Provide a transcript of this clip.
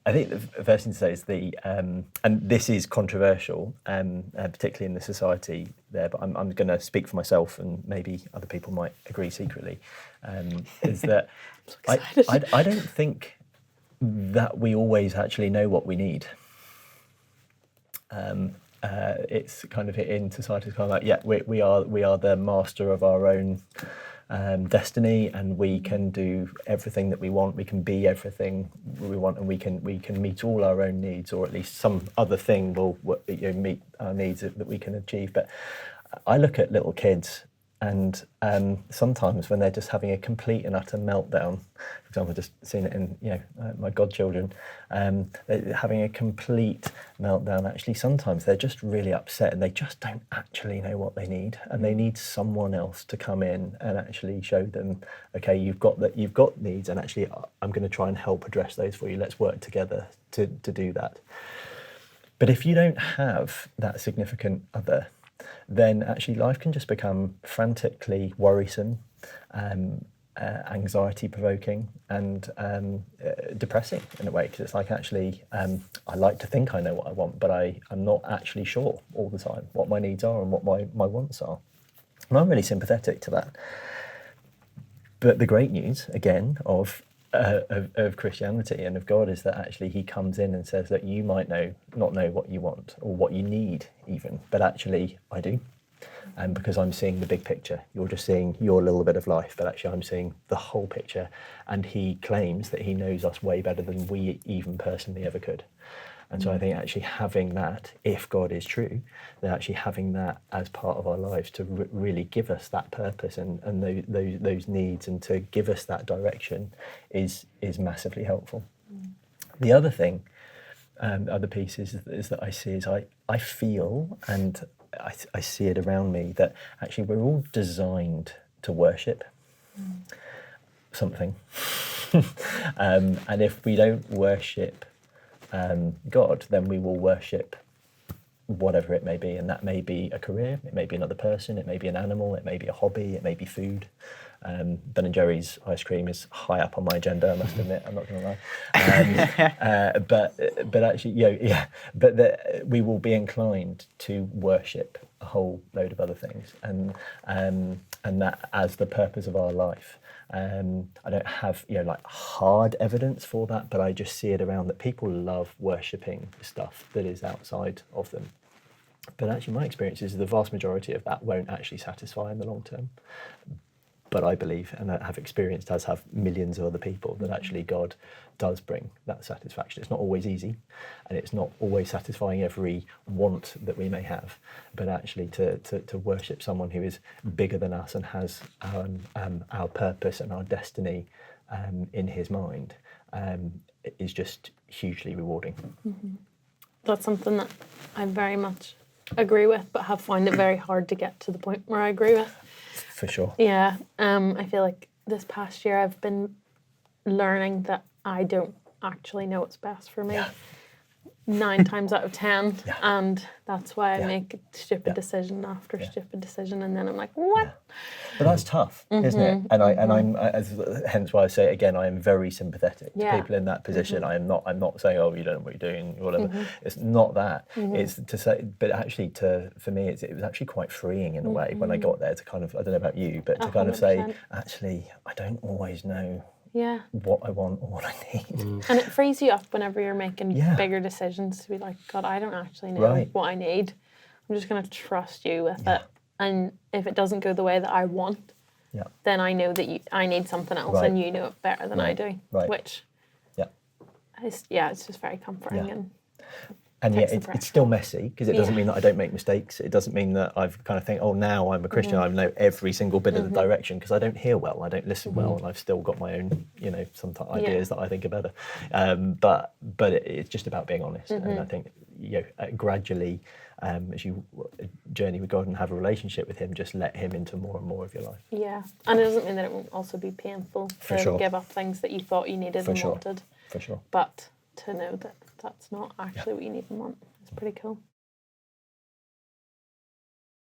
I think the first thing to say is and this is controversial, particularly in the society there, but I'm going to speak for myself, and maybe other people might agree secretly, is that I don't think that we always actually know what we need. It's kind of in society, kind of like, yeah, we are the master of our own destiny, and we can do everything that we want. We can be everything we want, and we can meet all our own needs, or at least some other thing will meet our needs that we can achieve. But I look at little kids, and sometimes when they're just having a complete and utter meltdown, for example, just seen it in my godchildren, they're having a complete meltdown. Actually, sometimes they're just really upset, and they just don't actually know what they need, and they need someone else to come in and actually show them, okay, you've got needs, and actually I'm going to try and help address those for you. Let's work together to do that. But if you don't have that significant other, then actually life can just become frantically worrisome, anxiety-provoking, and depressing in a way, because it's like, actually, I like to think I know what I want, but I'm not actually sure all the time what my needs are and what my wants are. And I'm really sympathetic to that. But the great news, again, of Christianity and of God is that actually he comes in and says that you might not know what you want or what you need even, but actually I do. And because I'm seeing the big picture, you're just seeing your little bit of life, but actually I'm seeing the whole picture. And he claims that he knows us way better than we even personally ever could. And so I think actually having that, if God is true, then actually having that as part of our lives to really give us that purpose and those needs, and to give us that direction is massively helpful. The other thing, other piece is that I see is I feel, and I see it around me, that actually we're all designed to worship something. And if we don't worship God, then we will worship whatever it may be, and that may be a career, it may be another person, it may be an animal, it may be a hobby, it may be food. Ben & Jerry's ice cream is high up on my agenda, I must admit, I'm not going to lie. But actually, but we will be inclined to worship a whole load of other things, and that as the purpose of our life. I don't have like hard evidence for that, but I just see it around that people love worshipping stuff that is outside of them. But actually my experience is the vast majority of that won't actually satisfy in the long term. But I believe, and I have experienced, as have millions of other people, that actually God does bring that satisfaction. It's not always easy, and it's not always satisfying every want that we may have, but actually to worship someone who is bigger than us and has our purpose and our destiny in his mind is just hugely rewarding. Mm-hmm. That's something that I very much agree with, but have found it very hard to get to the point where I agree with. For sure. Yeah, I feel like this past year I've been learning that I don't actually know what's best for me. Yeah. 9 times out of 10, and that's why I make stupid decision after stupid decision, and then I'm like, what? Yeah. But that's tough, isn't it? And I'm hence why I say again, I am very sympathetic to people in that position. I'm not saying, oh, you don't know what you're doing, or whatever. It's not that. It's to say, but actually, for me, it was actually quite freeing in a way when I got there to kind of, I don't know about you, but to kind of say, actually, I don't always know what I want or what I need. And it frees you up whenever you're making bigger decisions to be like, God, I don't actually know what I need. I'm just going to trust you with it. And if it doesn't go the way that I want, then I know that I need something else, and you know it better than I do. Which, it's just very comforting. And yet it's still messy, because it doesn't mean that I don't make mistakes. It doesn't mean that I've kind of think, oh, now I'm a Christian, I know every single bit of the direction, because I don't hear well, I don't listen well, and I've still got my own, some ideas that I think are better. But it's just about being honest. And I think, gradually, as you journey with God and have a relationship with him, just let him into more and more of your life. Yeah, and it doesn't mean that it won't also be painful to give up things that you thought you needed and wanted. For sure. But to know that that's not actually what you need and want. It's pretty cool.